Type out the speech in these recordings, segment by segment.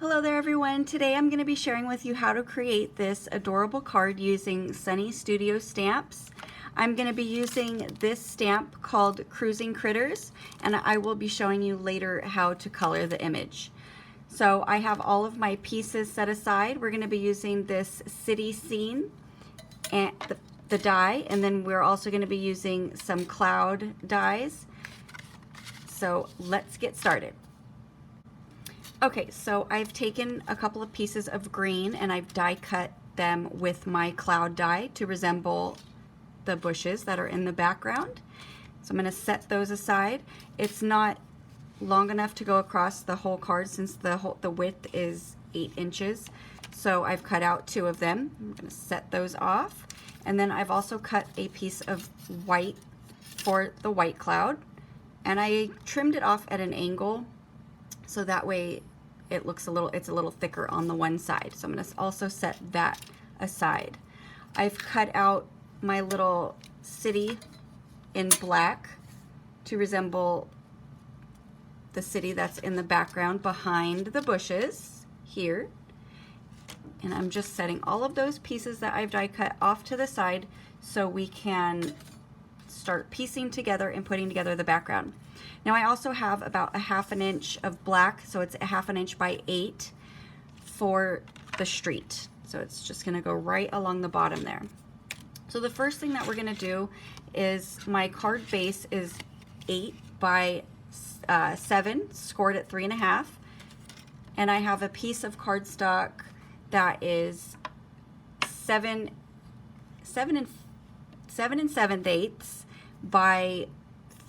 Hello there everyone. Today I'm going to be sharing with you how to create this adorable card using Sunny Studio stamps. I'm going to be using this stamp called Cruising Critters, and I will be showing you later how to color the image. So I have all of my pieces set aside. We're going to be using this city scene and the die, and then we're also going to be using some cloud dies. So let's get started. Okay, so I've taken a couple of pieces of green and I've die cut them with my cloud die to resemble the bushes that are in the background. So I'm going to set those aside. It's not long enough to go across the whole card since the width is 8 inches. So I've cut out 2 of them. I'm going to set those off. And then I've also cut a piece of white for the white cloud. And I trimmed it off at an angle so that way it's a little thicker on the one side. So I'm going to also set that aside. I've cut out my little city in black to resemble the city that's in the background behind the bushes here. And I'm just setting all of those pieces that I've die cut off to the side so we can start piecing together and putting together the background. Now I also have about a 1/2 inch of black, so it's a 1/2 inch by 8 for the street. So it's just going to go right along the bottom there. So the first thing that we're going to do is my card base is 8 by 7, scored at 3.5, and I have a piece of cardstock that is 7 7/7 by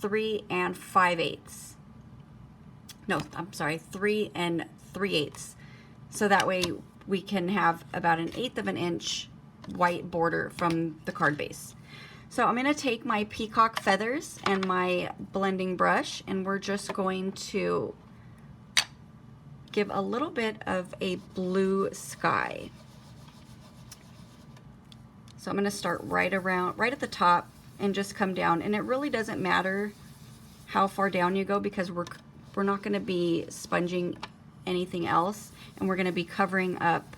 3 5/8. No, I'm sorry, 3 3/8. So that way we can have about 1/8 of an inch white border from the card base. So I'm going to take my peacock feathers and my blending brush, and we're just going to give a little bit of a blue sky. So I'm going to start right at the top and just come down, and it really doesn't matter how far down you go because we're not going to be sponging anything else, and we're going to be covering up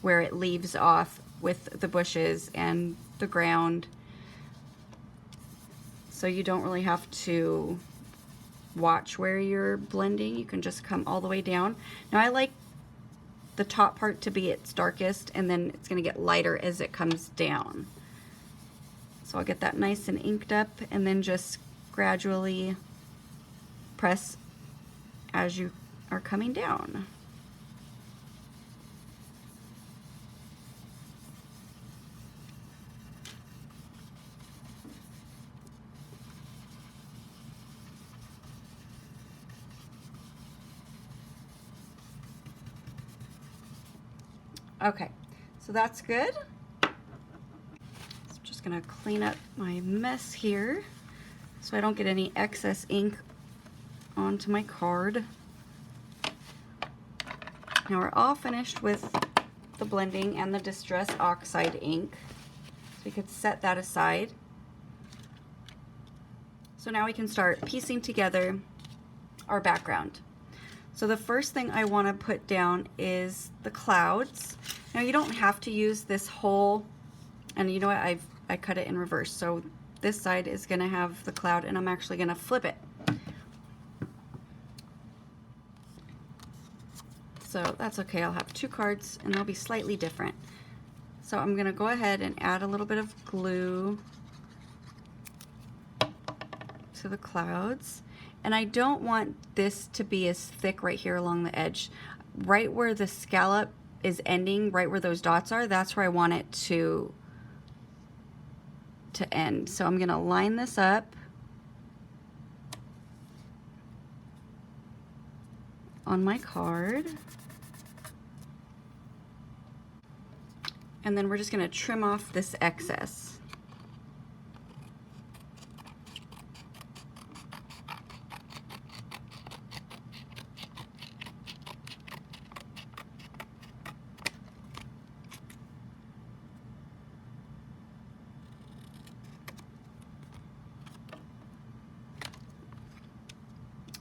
where it leaves off with the bushes and the ground, so you don't really have to watch where you're blending. You can just come all the way down. Now I like the top part to be its darkest, and then it's going to get lighter as it comes down. So I'll get that nice and inked up, and then just gradually press as you are coming down. Okay, so that's good. So I'm just gonna clean up my mess here so I don't get any excess ink onto my card. Now we're all finished with the blending and the Distress Oxide ink, so we could set that aside. So now we can start piecing together our background. So the first thing I want to put down is the clouds. Now you don't have to use this whole, and you know what, I cut it in reverse. So this side is going to have the cloud, and I'm actually going to flip it. So that's okay, I'll have 2 cards and they'll be slightly different. So I'm going to go ahead and add a little bit of glue to the clouds. And I don't want this to be as thick right here along the edge. Right where the scallop is ending, right where those dots are, that's where I want it to end. So I'm going to line this up on my card. And then we're just going to trim off this excess.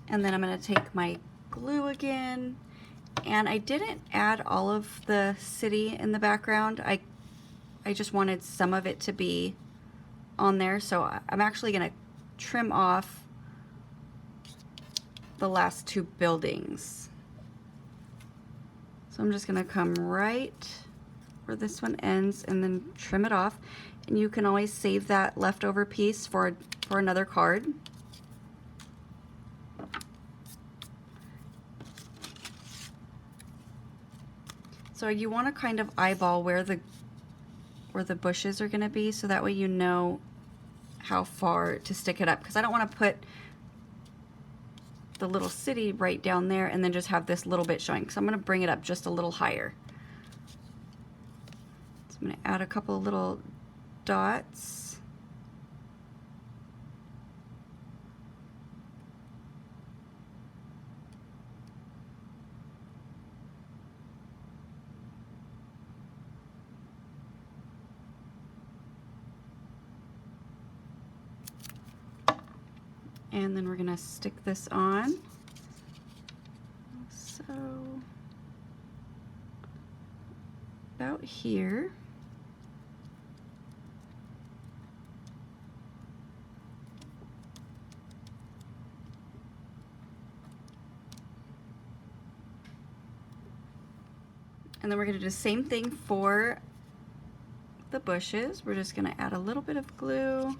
And then I'm going to take my glue again and I didn't add all of the city in the background. I just wanted some of it to be on there, so I'm actually going to trim off the last 2 buildings. So I'm just going to come right where this one ends and then trim it off, and you can always save that leftover piece for another card. So you want to kind of eyeball where the bushes are going to be, so that way you know how far to stick it up, because I don't want to put the little city right down there and then just have this little bit showing, so I'm going to bring it up just a little higher. So I'm going to add a couple of little dots. And then we're going to stick this on. So about here. And then we're going to do the same thing for the bushes. We're just going to add a little bit of glue.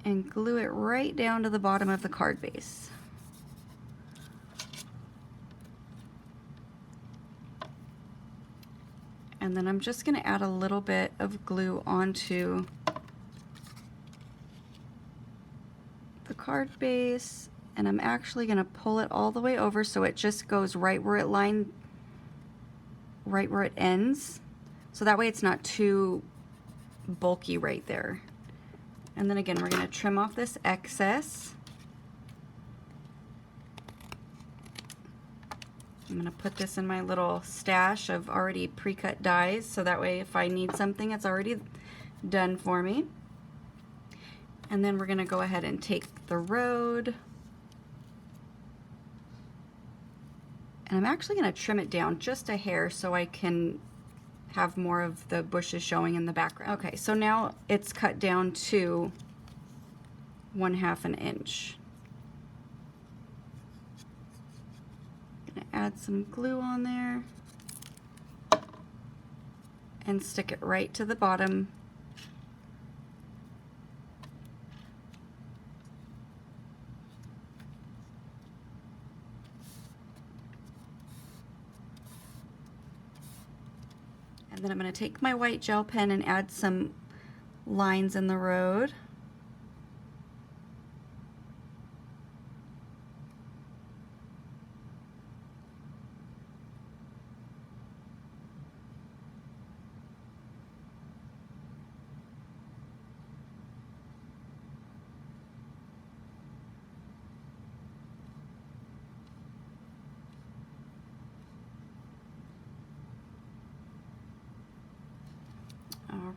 And glue it right down to the bottom of the card base. And then I'm just going to add a little bit of glue onto the card base, and I'm actually going to pull it all the way over so it just goes right where it ends. So that way it's not too bulky right there. And then again, we're going to trim off this excess. I'm going to put this in my little stash of already pre-cut dies, so that way if I need something, it's already done for me. And then we're going to go ahead and take the road. And I'm actually going to trim it down just a hair so I can have more of the bushes showing in the background. Okay, so now it's cut down to 1/2 an inch. Gonna add some glue on there and stick it right to the bottom. And then I'm going to take my white gel pen and add some lines in the road.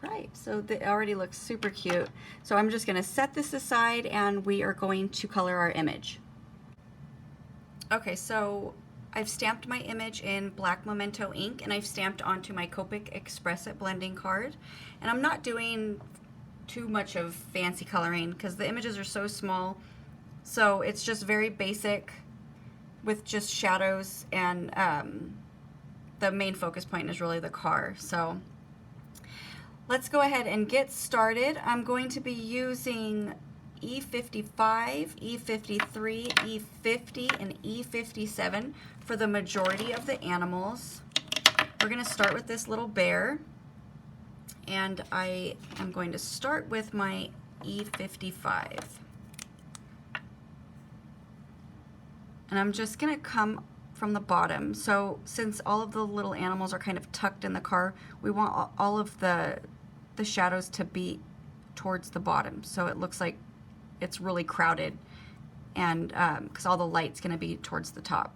Alright, so it already looks super cute. So I'm just going to set this aside and we are going to color our image. Okay, so I've stamped my image in black Memento ink and I've stamped onto my Copic Express It blending card. And I'm not doing too much of fancy coloring because the images are so small. So it's just very basic with just shadows, and the main focus point is really the car. So let's go ahead and get started. I'm going to be using E55, E53, E50, and E57 for the majority of the animals. We're going to start with this little bear, and I am going to start with my E55. And I'm just going to come from the bottom. So since all of the little animals are kind of tucked in the car, we want all of the shadows to be towards the bottom, so it looks like it's really crowded, and because all the light's going to be towards the top.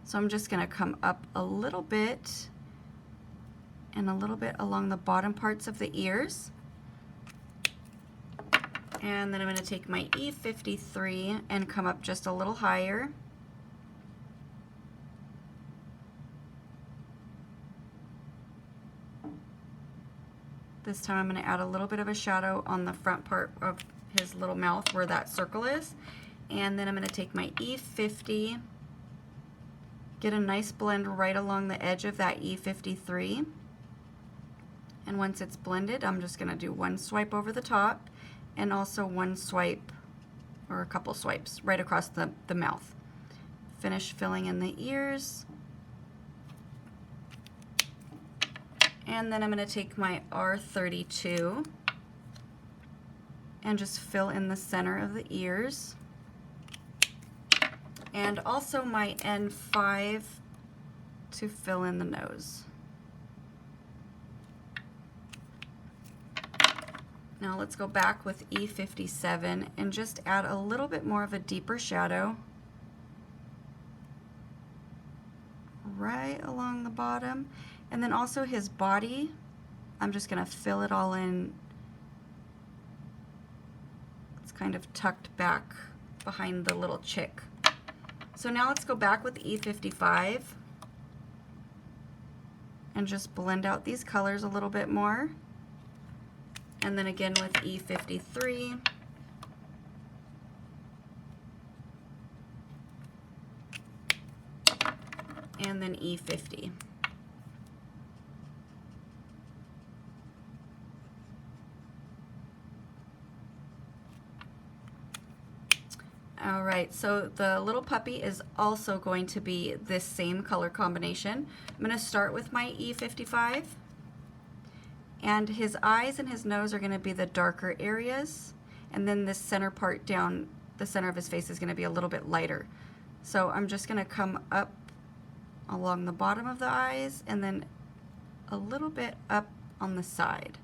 So I'm just going to come up a little bit and a little bit along the bottom parts of the ears. And then I'm going to take my E53 and come up just a little higher. This time I'm going to add a little bit of a shadow on the front part of his little mouth where that circle is. And then I'm going to take my E50, get a nice blend right along the edge of that E53. And once it's blended, I'm just going to do one swipe over the top and also one swipe or a couple swipes right across the mouth. Finish filling in the ears. And then I'm going to take my R32 and just fill in the center of the ears. And also my N5 to fill in the nose. Now let's go back with E57 and just add a little bit more of a deeper shadow right along the bottom. And then also his body, I'm just going to fill it all in. It's kind of tucked back behind the little chick. So now let's go back with E55 and just blend out these colors a little bit more. And then again with E53. And then E50. Alright, so the little puppy is also going to be this same color combination. I'm going to start with my E55. And his eyes and his nose are going to be the darker areas. And then this center part down, the center of his face is going to be a little bit lighter. So I'm just going to come up along the bottom of the eyes and then a little bit up on the side.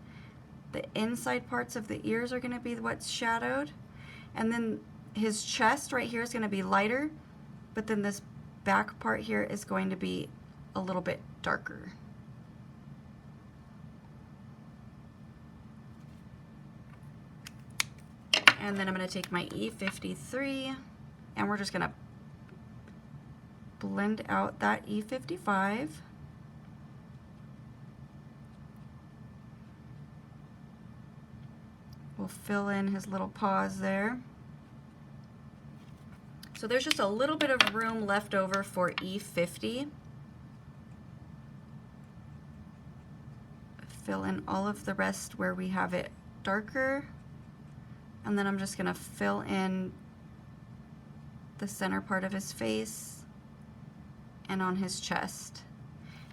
The inside parts of the ears are going to be what's shadowed. And then his chest right here is going to be lighter, but then this back part here is going to be a little bit darker. And then I'm going to take my E53 and we're just going to blend out that E55. We'll fill in his little paws there. So there's just a little bit of room left over for E50. Fill in all of the rest where we have it darker. And then I'm just going to fill in the center part of his face and on his chest.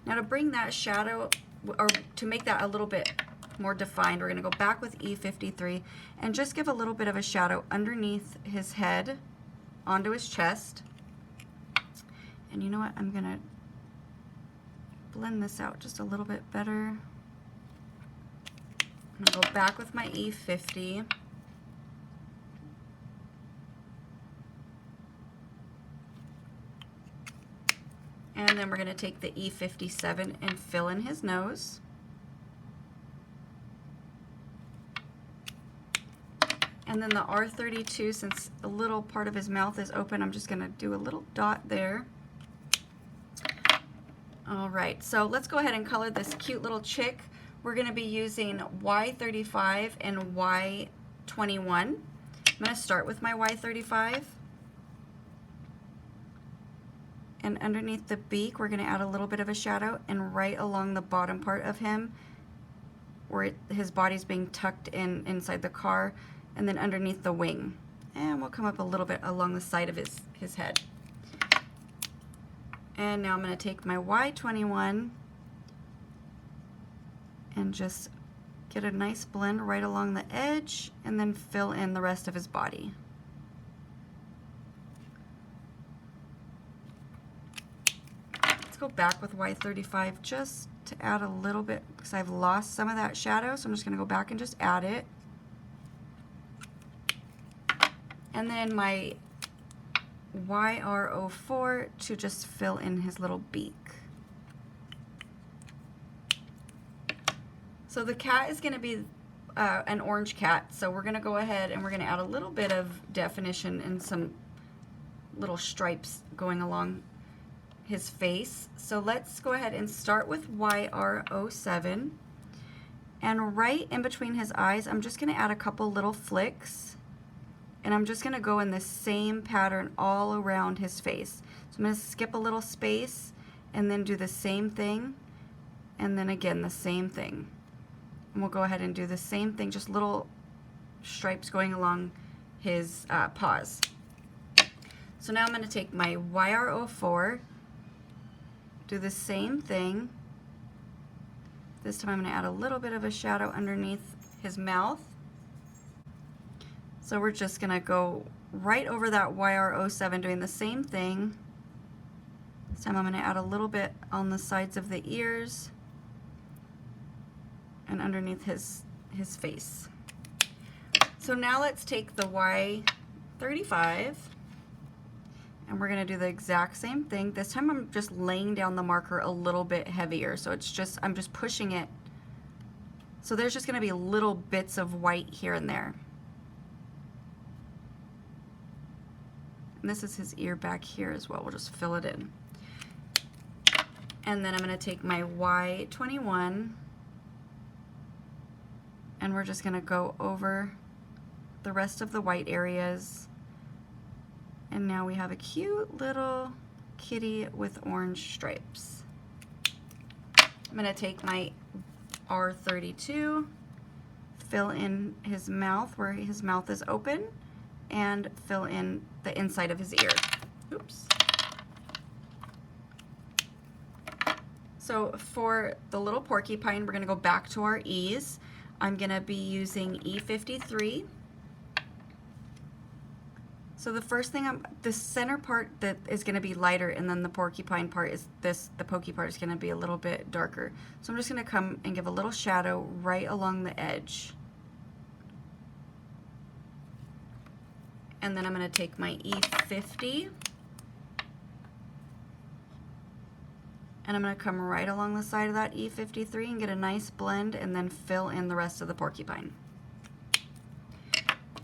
Now to bring that shadow, or to make that a little bit more defined, we're going to go back with E53 and just give a little bit of a shadow underneath his head onto his chest. And you know what, I'm going to blend this out just a little bit better. I'm going to go back with my E50. And then we're going to take the E57 and fill in his nose. And then the R32, since a little part of his mouth is open, I'm just going to do a little dot there. Alright, so let's go ahead and color this cute little chick. We're going to be using Y35 and Y21. I'm going to start with my Y35. And underneath the beak, we're going to add a little bit of a shadow, and right along the bottom part of him, where his body's being tucked in inside the car, and then underneath the wing. And we'll come up a little bit along the side of his head. And now I'm going to take my Y21 and just get a nice blend right along the edge, and then fill in the rest of his body. Go back with Y35 just to add a little bit, because I've lost some of that shadow, so I'm just going to go back and just add it. And then my YR04 to just fill in his little beak. So the cat is going to be an orange cat, so we're gonna go ahead and we're gonna add a little bit of definition and some little stripes going along his face. So let's go ahead and start with YR07, and right in between his eyes I'm just gonna add a couple little flicks, and I'm just gonna go in the same pattern all around his face. So I'm gonna skip a little space and then do the same thing, and then again the same thing. And we'll go ahead and do the same thing, just little stripes going along his paws. So now I'm going to take my YR04, do the same thing. This time I'm going to add a little bit of a shadow underneath his mouth. So we're just going to go right over that YR07 doing the same thing. This time I'm going to add a little bit on the sides of the ears and underneath his face. So now let's take the Y35 and we're going to do the exact same thing. This time I'm just laying down the marker a little bit heavier, so it's just, I'm just pushing it. So there's just going to be little bits of white here and there. And this is his ear back here as well. We'll just fill it in. And then I'm going to take my Y21 and we're just going to go over the rest of the white areas. And now we have a cute little kitty with orange stripes. I'm going to take my R32, fill in his mouth where his mouth is open, and fill in the inside of his ear. Oops. So for the little porcupine, we're going to go back to our E's. I'm going to be using E53. So the first thing, the center part that is going to be lighter, and then the porcupine part is this, the pokey part is going to be a little bit darker. So I'm just going to come and give a little shadow right along the edge. And then I'm going to take my E50 and I'm going to come right along the side of that E53 and get a nice blend and then fill in the rest of the porcupine.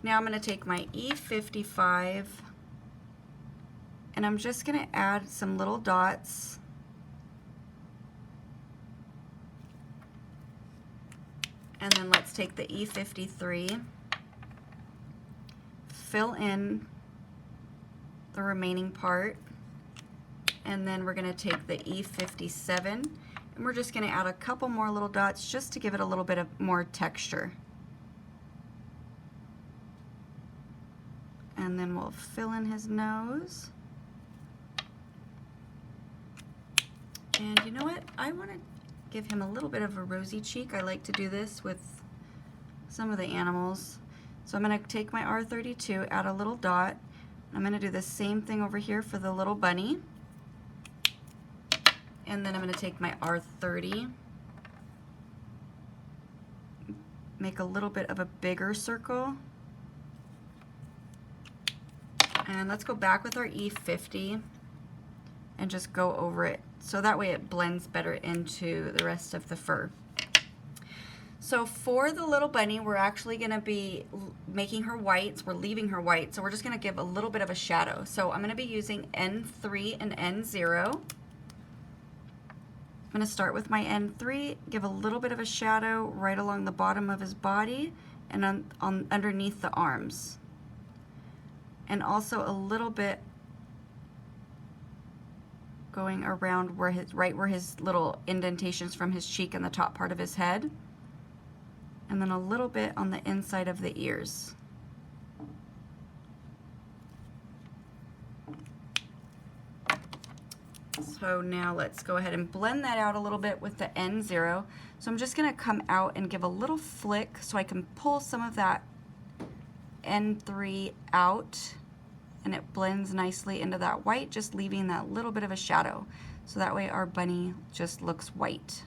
Now I'm going to take my E55 and I'm just going to add some little dots. And then let's take the E53, fill in the remaining part, and then we're going to take the E57 and we're just going to add a couple more little dots just to give it a little bit of more texture. And then we'll fill in his nose. And you know what? I want to give him a little bit of a rosy cheek. I like to do this with some of the animals. So I'm going to take my R32, add a little dot. I'm going to do the same thing over here for the little bunny. And then I'm going to take my R30, make a little bit of a bigger circle. And let's go back with our E50 and just go over it. So that way it blends better into the rest of the fur. So for the little bunny, we're actually going to be making her white. We're leaving her white. So we're just going to give a little bit of a shadow. So I'm going to be using N3 and N0. I'm going to start with my N3, give a little bit of a shadow right along the bottom of his body and on underneath the arms. And also a little bit going around where right where his little indentations from his cheek and the top part of his head. And then a little bit on the inside of the ears. So now let's go ahead and blend that out a little bit with the N0. So I'm just going to come out and give a little flick so I can pull some of that N3 out and it blends nicely into that white, just leaving that little bit of a shadow. So that way our bunny just looks white.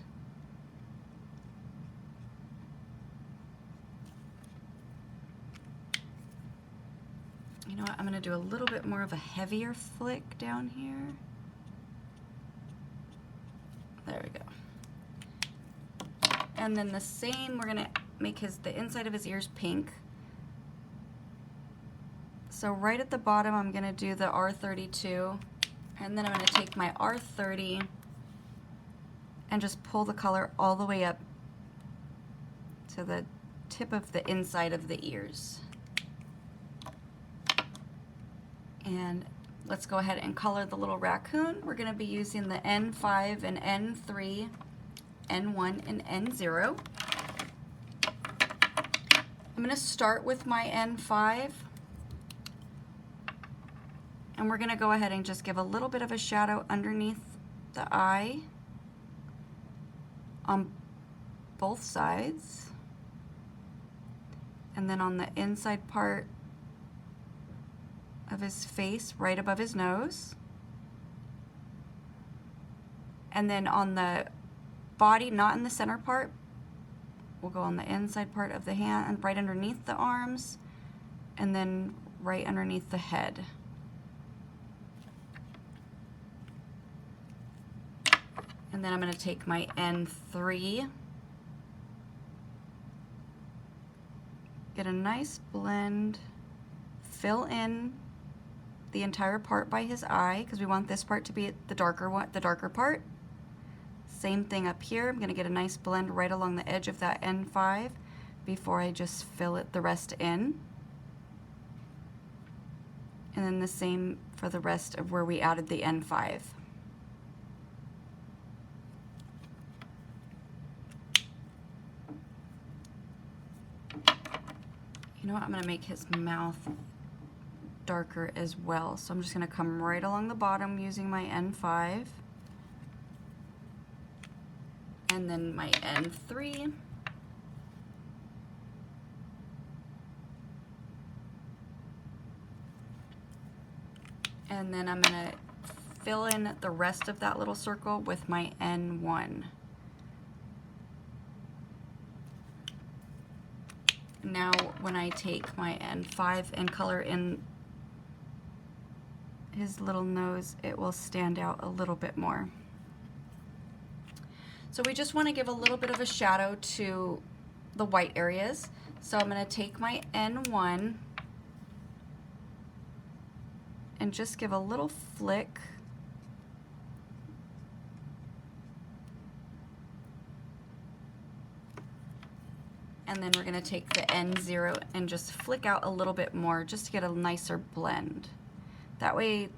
You know what, I'm going to do a little bit more of a heavier flick down here. There we go. And then the same, we're going to make the inside of his ears pink. So right at the bottom, I'm going to do the R32, and then I'm going to take my R30 and just pull the color all the way up to the tip of the inside of the ears. And let's go ahead and color the little raccoon. We're going to be using the N5 and N3, N1 and N0. I'm going to start with my N5, and we're going to go ahead and just give a little bit of a shadow underneath the eye on both sides, and then on the inside part of his face right above his nose, and then on the body, not in the center part, we'll go on the inside part of the hand and right underneath the arms, and then right underneath the head. And then I'm going to take my N3, get a nice blend, fill in the entire part by his eye, because we want this part to be the darker part. Same thing up here. I'm going to get a nice blend right along the edge of that N5 before I just fill the rest in. And then the same for the rest of where we added the N5. You know what, I'm going to make his mouth darker as well. So I'm just going to come right along the bottom using my N5. And then my N3. And then I'm going to fill in the rest of that little circle with my N1. Now when I take my N5 and color in his little nose, it will stand out a little bit more. So we just want to give a little bit of a shadow to the white areas. So I'm going to take my N1 and just give a little flick. And then we're going to take the N0 and just flick out a little bit more just to get a nicer blend. That way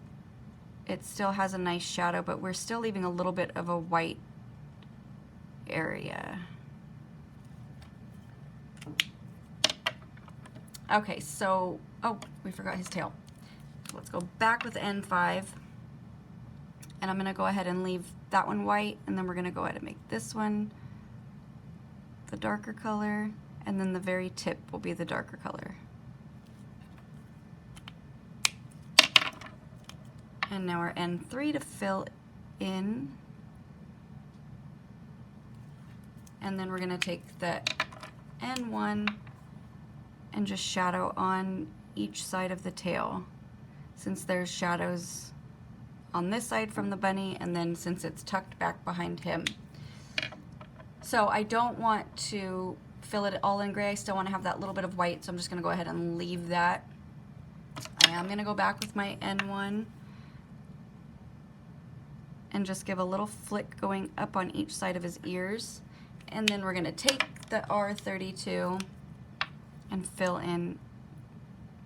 it still has a nice shadow, but we're still leaving a little bit of a white area. Okay, so, oh, we forgot his tail. So let's go back with N5, and I'm going to go ahead and leave that one white, and then we're going to go ahead and make this one the darker color, and then the very tip will be the darker color. And now our N3 to fill in. And then we're going to take the N1 and just shadow on each side of the tail, since there's shadows on this side from the bunny, and then since it's tucked back behind him. So I don't want to fill it all in gray. I still want to have that little bit of white, so I'm just going to go ahead and leave that. I am going to go back with my N1 and just give a little flick going up on each side of his ears. And then we're going to take the R32 and fill in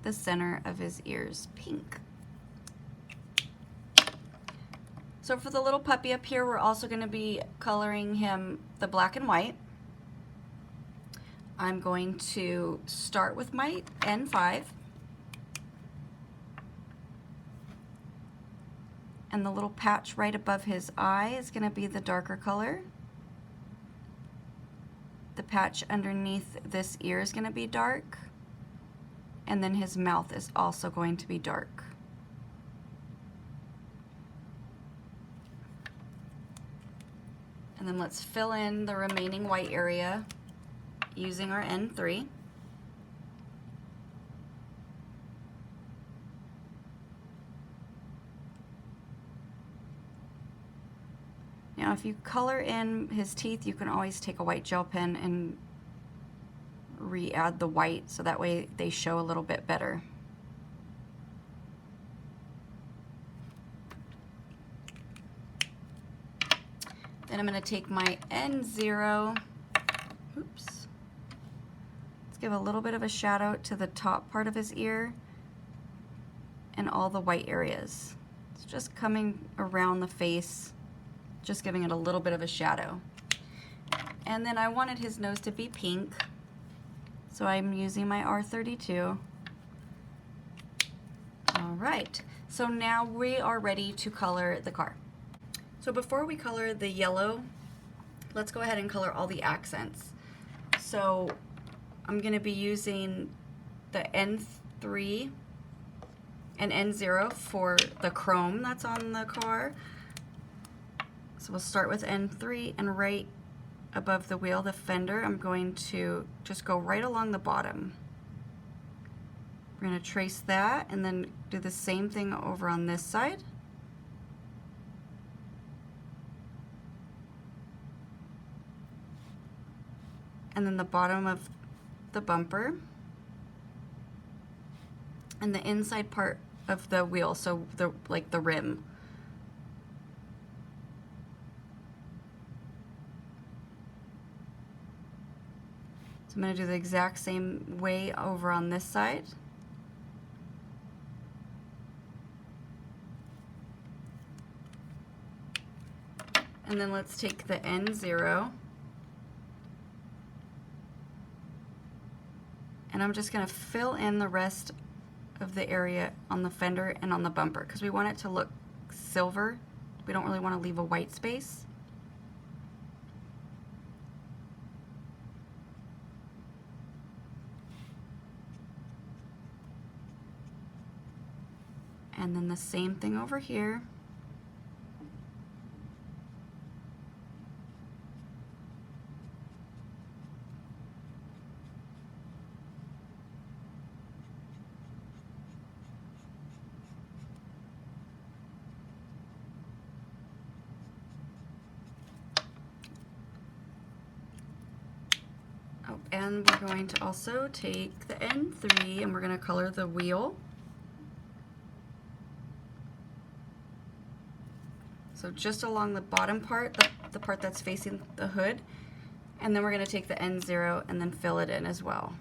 the center of his ears pink. So for the little puppy up here, we're also going to be coloring him the black and white. I'm going to start with my N5. And the little patch right above his eye is going to be the darker color. The patch underneath this ear is going to be dark. And then his mouth is also going to be dark. And then let's fill in the remaining white area using our N3. Now if you color in his teeth, you can always take a white gel pen and re-add the white so that way they show a little bit better. Then I'm going to take my N0, oops, let's give a little bit of a shadow to the top part of his ear and all the white areas. It's just coming around the face, just giving it a little bit of a shadow. And then I wanted his nose to be pink, so I'm using my R32. All right, so now we are ready to color the car. So before we color the yellow, let's go ahead and color all the accents. So I'm going to be using the N3 and N0 for the chrome that's on the car. So we'll start with N3, and right above the wheel, the fender, I'm going to just go right along the bottom. We're going to trace that and then do the same thing over on this side. And then the bottom of the bumper and the inside part of the wheel, so like the rim. So I'm going to do the exact same way over on this side. And then let's take the N0, and I'm just going to fill in the rest of the area on the fender and on the bumper because we want it to look silver. We don't really want to leave a white space. And then the same thing over here. Oh, and we're going to also take the N3 and we're going to color the wheel. So just along the bottom part, the part that's facing the hood, and then we're going to take the N0 and then fill it in as well.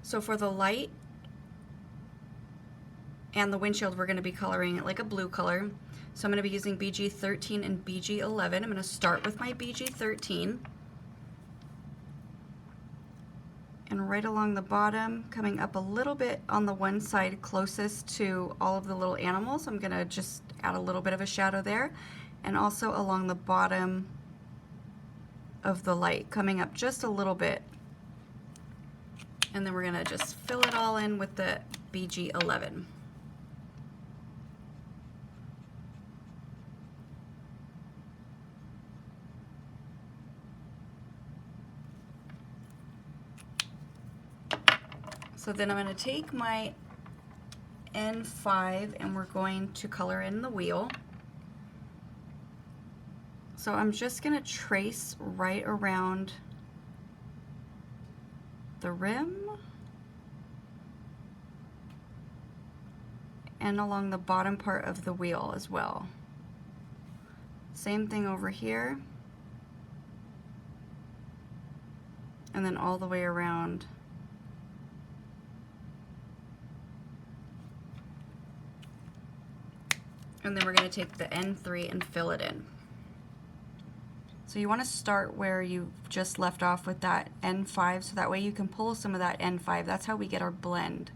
So for the light and the windshield, we're going to be coloring it like a blue color. So I'm going to be using BG13 and BG11. I'm going to start with my BG13. And right along the bottom, coming up a little bit on the one side closest to all of the little animals, I'm going to just add a little bit of a shadow there. And also along the bottom of the light, coming up just a little bit. And then we're going to just fill it all in with the BG11. So then I'm going to take my N5 and we're going to color in the wheel. So I'm just going to trace right around the rim and along the bottom part of the wheel as well. Same thing over here, and then all the way around. And then we're going to take the N3 and fill it in. So you want to start where you just left off with that N5, so that way you can pull some of that N5. That's how we get our blend.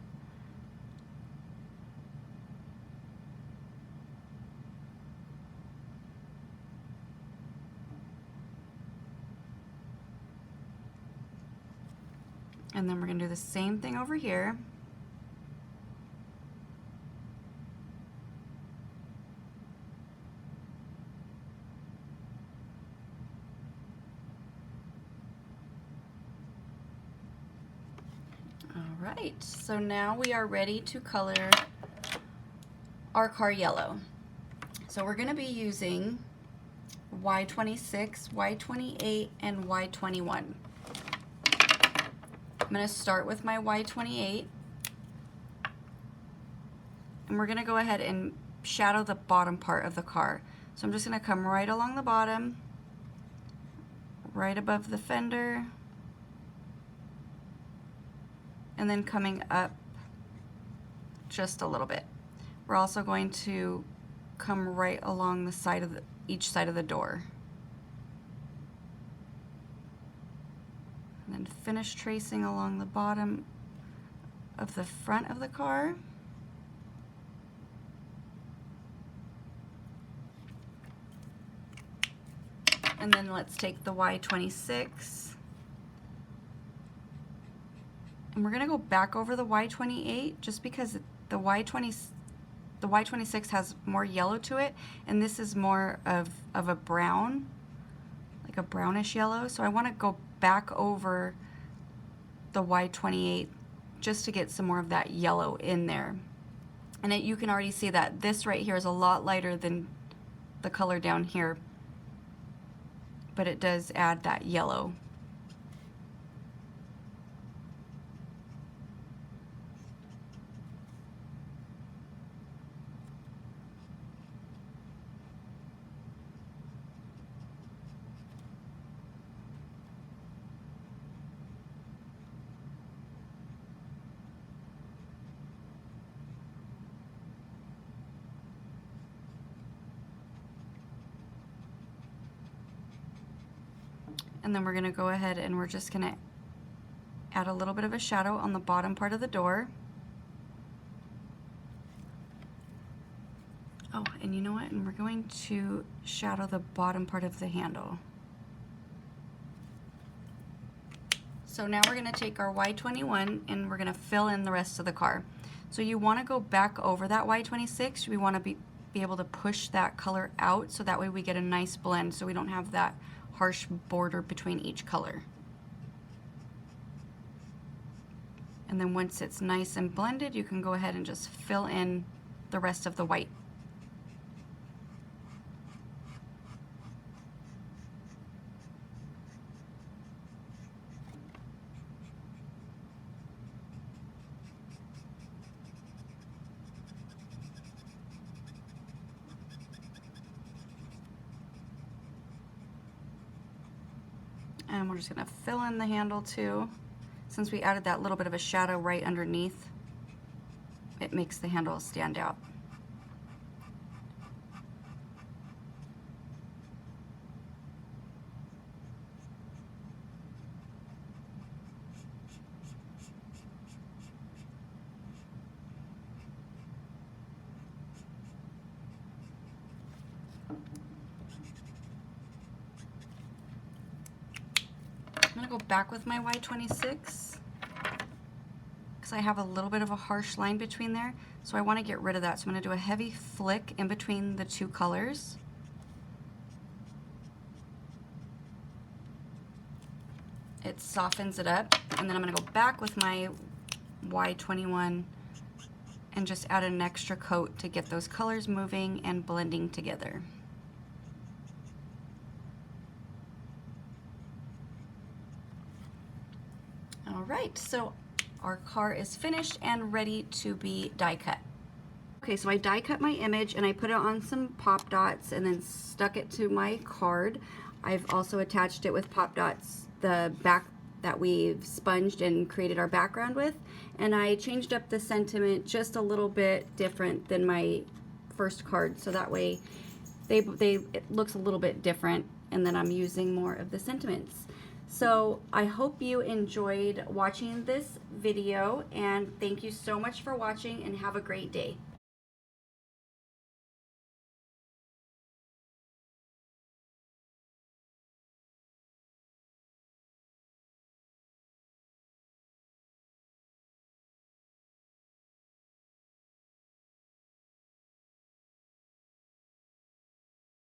And then we're going to do the same thing over here. Alright, so now we are ready to color our car yellow. So we're going to be using Y26, Y28, and Y21. I'm going to start with my Y28, and we're going to go ahead and shadow the bottom part of the car. So I'm just going to come right along the bottom, right above the fender, and then coming up just a little bit. We're also going to come right along the side of each side of the door. And then finish tracing along the bottom of the front of the car. And then let's take the Y26, and we're going to go back over the Y28 just because the Y26 has more yellow to it, and this is more of a brown, like a brownish yellow. So I want to go back over the Y28 just to get some more of that yellow in there. And you can already see that this right here is a lot lighter than the color down here, but it does add that yellow. And then we're going to go ahead and we're just going to add a little bit of a shadow on the bottom part of the door. Oh, and you know what? And we're going to shadow the bottom part of the handle. So now we're going to take our Y21 and we're going to fill in the rest of the car. So you want to go back over that Y26. We want to be able to push that color out so that way we get a nice blend, so we don't have that harsh border between each color. And then once it's nice and blended, you can go ahead and just fill in the rest of the white. And we're just going to fill in the handle too. Since we added that little bit of a shadow right underneath, it makes the handle stand out. I'm going to go back with my Y26 because I have a little bit of a harsh line between there, so I want to get rid of that. So I'm going to do a heavy flick in between the two colors. It softens it up, and then I'm going to go back with my Y21 and just add an extra coat to get those colors moving and blending together. Alright, so our car is finished and ready to be die cut. Okay, so I die cut my image and I put it on some pop dots and then stuck it to my card. I've also attached it with pop dots, the back that we've sponged and created our background with, and I changed up the sentiment just a little bit different than my first card, so that way it looks a little bit different, and then I'm using more of the sentiments. So I hope you enjoyed watching this video, and thank you so much for watching, and have a great day.